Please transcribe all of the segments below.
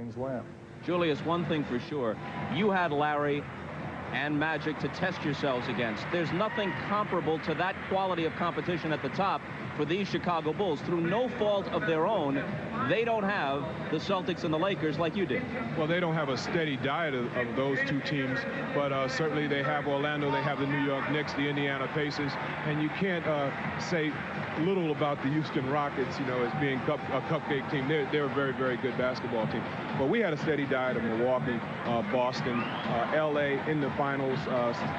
things went. Julius, one thing for sure, you had Larry and Magic to test yourselves against. There's nothing comparable to that quality of competition at the top for these Chicago Bulls. Through no fault of their own, they don't have the Celtics and the Lakers like you did. Well, they don't have a steady diet of those two teams, but certainly they have Orlando, they have the New York Knicks, the Indiana Pacers, and you can't say little about the Houston Rockets, you know, as being a cupcake team. They're a very, very good basketball team. But we had a steady diet of Milwaukee, Boston, L.A. in the finals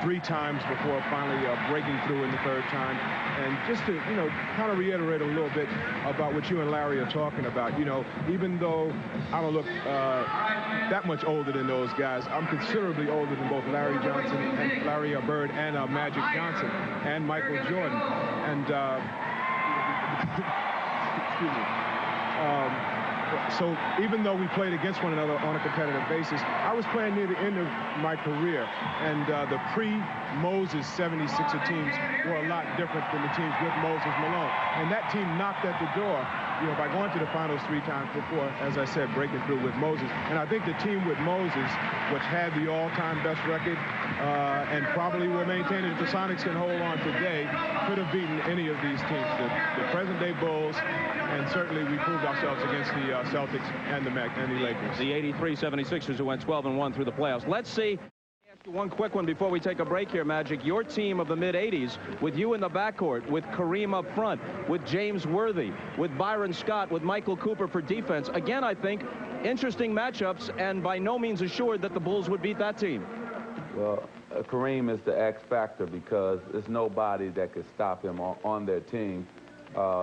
3 times before finally breaking through in the 3rd time. And just to, you know, kind of reiterate a little bit about what you and Larry are talking about, you know, even though I don't look that much older than those guys, I'm considerably older than both Larry Johnson and Larry Bird and Magic Johnson and Michael Jordan. And excuse me. So even though we played against one another on a competitive basis, I was playing near the end of my career, and the pre-Moses 76er teams were a lot different than the teams with Moses Malone. And that team knocked at the door, you know, by going to the finals 3 times before, as I said, breaking through with Moses. And I think the team with Moses, which had the all-time best record and probably will maintain it if the Sonics can hold on today, could have beaten any of these teams, the present-day Bulls, and certainly we proved ourselves against the Celtics and the Lakers. The 83 76ers who went 12-1 through the playoffs. Let's see. Ask you one quick one before we take a break here, Magic. Your team of the mid-'80s, with you in the backcourt, with Kareem up front, with James Worthy, with Byron Scott, with Michael Cooper for defense. Again, I think interesting matchups, and by no means assured that the Bulls would beat that team. Well, Kareem is the X factor because there's nobody that could stop him on their team.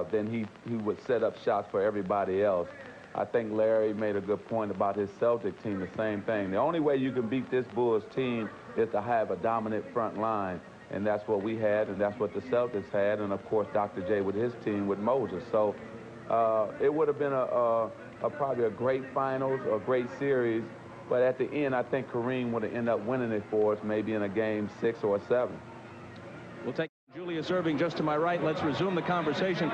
Then he would set up shots for everybody else. I think Larry made a good point about his Celtic team, the same thing. The only way you can beat this Bulls team is to have a dominant front line, and that's what we had, and that's what the Celtics had, and of course Dr. J with his team with Moses. So it would have been probably a great finals or a great series, but at the end I think Kareem would have ended up winning it for us, maybe in a game 6 or 7. We'll take Julius Erving just to my right. Let's resume the conversation.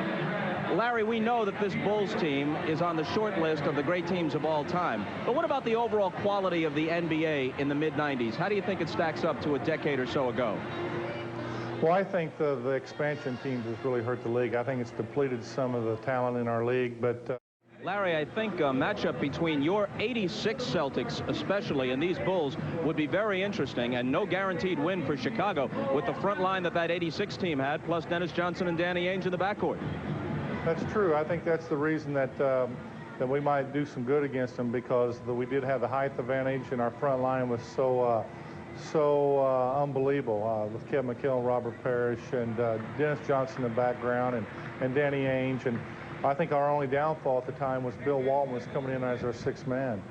Larry, we know that this Bulls team is on the short list of the great teams of all time. But what about the overall quality of the NBA in the mid-'90s? How do you think it stacks up to a decade or so ago? Well, I think the expansion teams has really hurt the league. I think it's depleted some of the talent in our league, but... Larry, I think a matchup between your 86 Celtics especially and these Bulls would be very interesting, and no guaranteed win for Chicago with the front line that 86 team had, plus Dennis Johnson and Danny Ainge in the backcourt. That's true. I think that's the reason that that we might do some good against them, because we did have the height advantage, and our front line was so unbelievable with Kevin McHale and Robert Parrish and Dennis Johnson in the background and Danny Ainge. And I think our only downfall at the time was Bill Walton was coming in as our 6th man.